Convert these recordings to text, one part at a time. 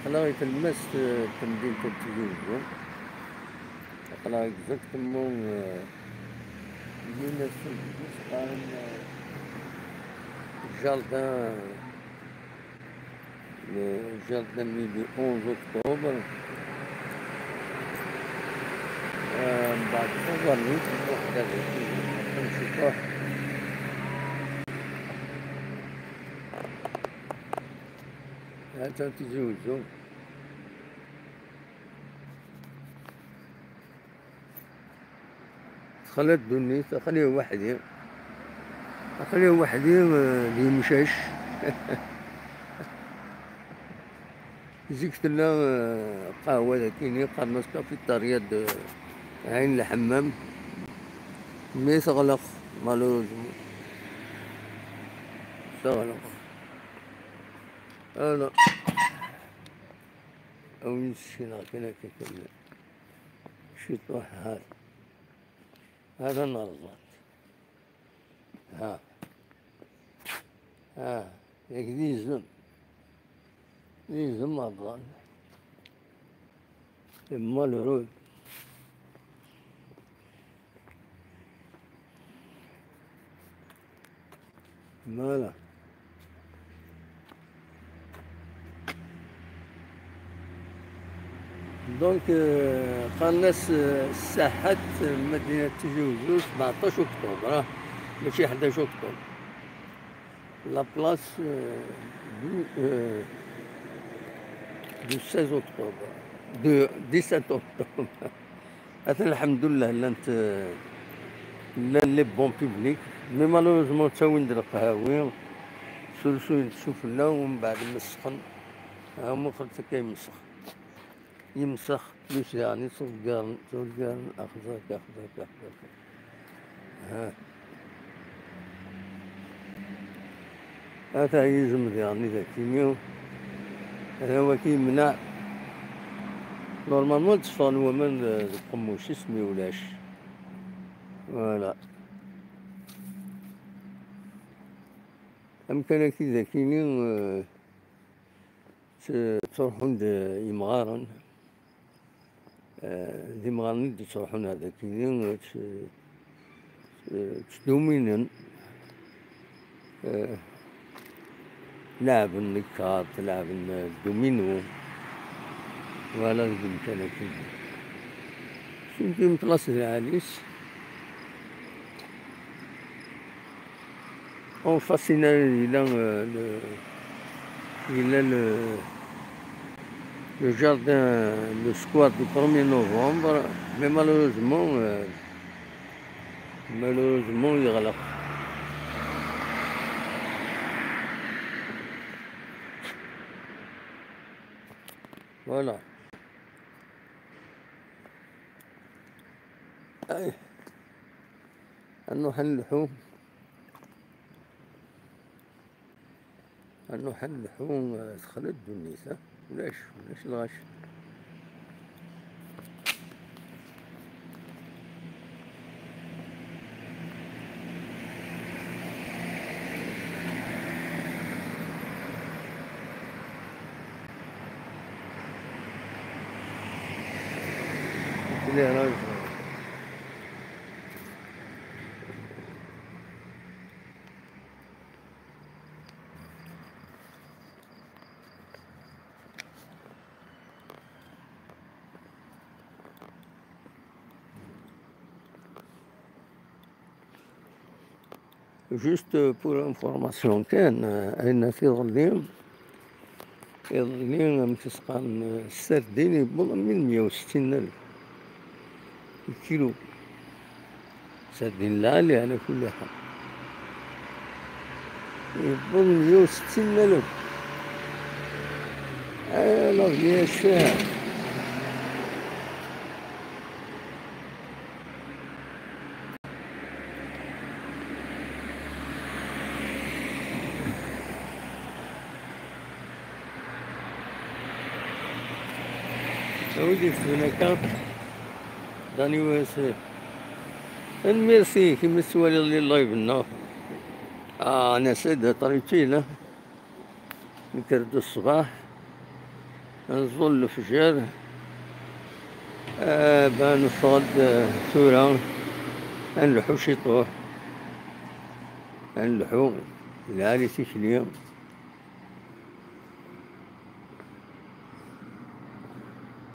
أقلا تلمس تمدينة تيجوزو أقلا exactement قال الجاردان ميلي 11 أكتوبر من بعد ظنيت وحدة نشوفه هاتا تيجوزو خلت دنيا خليه وحدي اللي مشاش زيك لا قهوة ذاكيني قرنص كافيتاريا عين الحمام مي تغلق مالوروزمون تغلق أنا أو نسينا كنا كنا شو تروح هذا النرزات ها ياك ديزم مرضان مالورو مالا دونك قالناس الساحات مدينة تيجوزو 17 أكتوبر ماشي 11 أكتوبر لا بلاص دو 16 أكتوبر دو 17 أكتوبر هذا الحمد لله لا لي بون بوبليك مي مالوروزمون تا وين در القهاوي سولسو تشوف لا ومن بعد مسخن هما خلت يمسخ بلوس يعني صغار أخذك هذا يزمد يعني ذاك اليوم هذا هو كيمنع نورمالمون تصفى الومن القموش اسمي ولاش فوالا أمكن كي ذاك اليوم تروحون يمغارن دي مغارن تروحون هذاك اليوم تدومينن لعب النكات لعب الدومينو ولا الإمكانيات يمكن بلاصة العريس on fascinait le jardin, le squat du 1er novembre, mais malheureusement il غلق. Voilà. نروح اللحوم دخلت دنيسة ولاش الغش اللي راجل Juste pour information كان أن في ظليم تسقان السردين يبون من 160,000 الكيلو سردين لالي على كل حال يبون 160,000 alors bien cher ودي في هناك داني واسع الميرسي كيما السوالي اللي الله يبنى أنا سيدة طريقتي له نكرد الصباح نظل الفجر بنفض ثورة نلحو شي طوح نلحو العالي تيكليا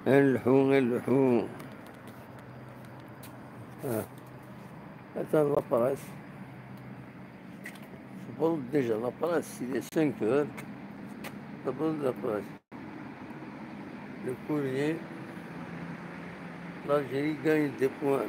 نلحو هذا لابراس تبرد ديجا لابراس سيدي 5 heures تبرد لابراس le courrier l'Algérie gagne des points